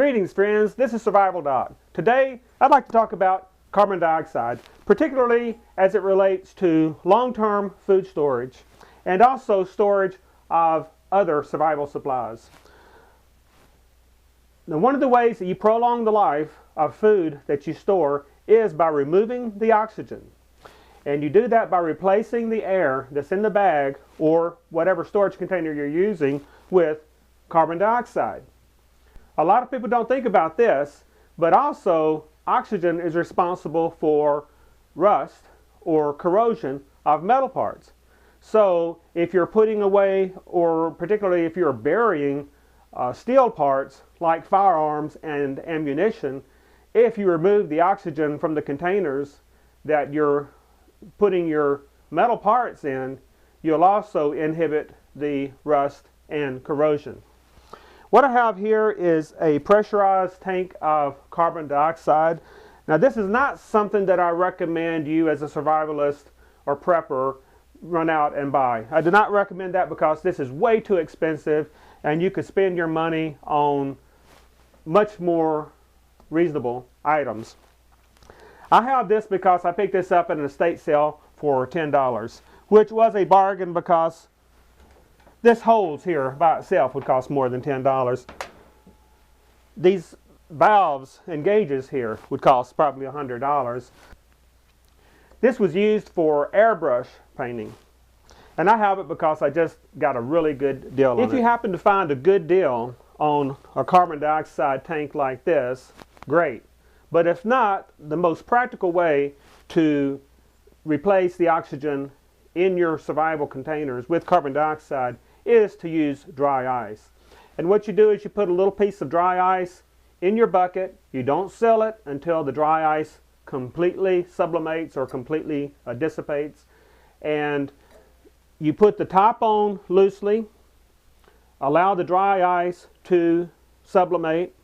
Greetings friends, this is Survival Doc. Today I'd like to talk about carbon dioxide, particularly as it relates to long-term food storage and also storage of other survival supplies. Now, one of the ways that you prolong the life of food that you store is by removing the oxygen. And you do that by replacing the air that's in the bag or whatever storage container you're using with carbon dioxide. A lot of people don't think about this, but also oxygen is responsible for rust or corrosion of metal parts. So if you're putting away, or particularly if you're burying steel parts like firearms and ammunition, if you remove the oxygen from the containers that you're putting your metal parts in, you'll also inhibit the rust and corrosion. What I have here is a pressurized tank of carbon dioxide. Now, this is not something that I recommend you as a survivalist or prepper run out and buy. I do not recommend that because this is way too expensive and you could spend your money on much more reasonable items. I have this because I picked this up at an estate sale for $10, which was a bargain because this hose here by itself would cost more than $10. These valves and gauges here would cost probably $100. This was used for airbrush painting. And I have it because I just got a really good deal on it. If you happen to find a good deal on a carbon dioxide tank like this, great. But if not, the most practical way to replace the oxygen in your survival containers with carbon dioxide is to use dry ice. And what you do is you put a little piece of dry ice in your bucket. You don't seal it until the dry ice completely sublimates or completely dissipates. And you put the top on loosely, allow the dry ice to sublimate.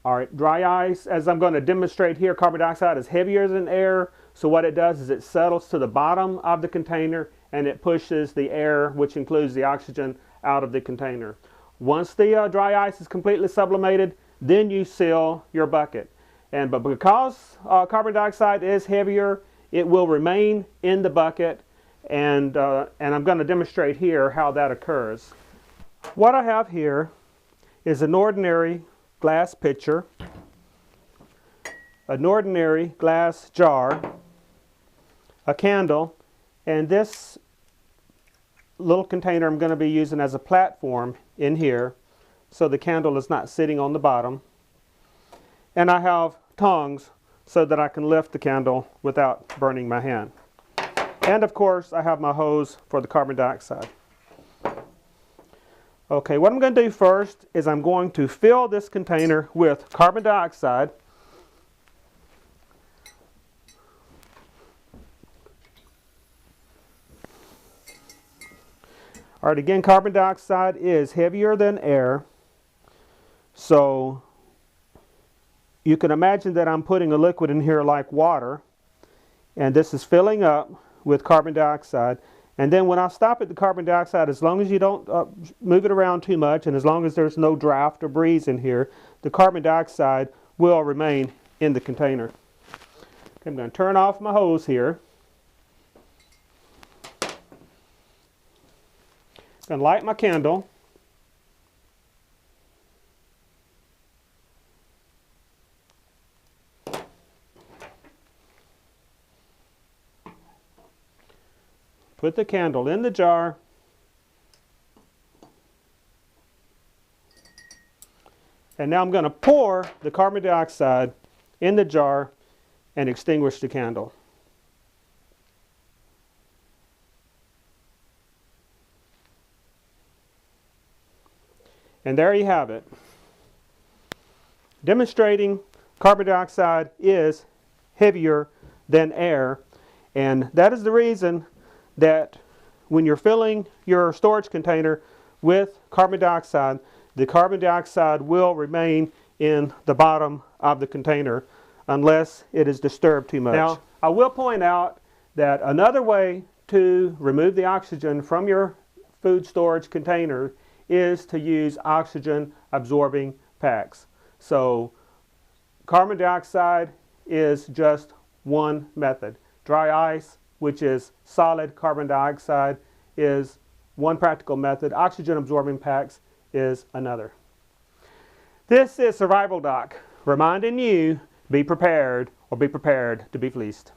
All right, dry ice, as I'm going to demonstrate here, carbon dioxide is heavier than air. So what it does is it settles to the bottom of the container and it pushes the air, which includes the oxygen, out of the container. Once the dry ice is completely sublimated, then you seal your bucket. But because carbon dioxide is heavier, it will remain in the bucket, and I'm going to demonstrate here how that occurs. What I have here is an ordinary glass pitcher, an ordinary glass jar, a candle, and this little container I'm going to be using as a platform in here so the candle is not sitting on the bottom. And I have tongs so that I can lift the candle without burning my hand. And of course I have my hose for the carbon dioxide. Okay, what I'm going to do first is I'm going to fill this container with carbon dioxide. All right, again, carbon dioxide is heavier than air. So you can imagine that I'm putting a liquid in here like water. And this is filling up with carbon dioxide. And then when I stop at the carbon dioxide, as long as you don't move it around too much and as long as there's no draft or breeze in here, the carbon dioxide will remain in the container. Okay, I'm going to turn off my hose here. I'm going to light my candle. Put the candle in the jar. And now I'm going to pour the carbon dioxide in the jar and extinguish the candle. And there you have it. Demonstrating carbon dioxide is heavier than air. And that is the reason that when you're filling your storage container with carbon dioxide, the carbon dioxide will remain in the bottom of the container unless it is disturbed too much. Now, I will point out that another way to remove the oxygen from your food storage container is to use oxygen absorbing packs. So carbon dioxide is just one method. Dry ice, which is solid carbon dioxide, is one practical method. Oxygen absorbing packs is another. This is Survival Doc, reminding you, be prepared or be prepared to be fleeced.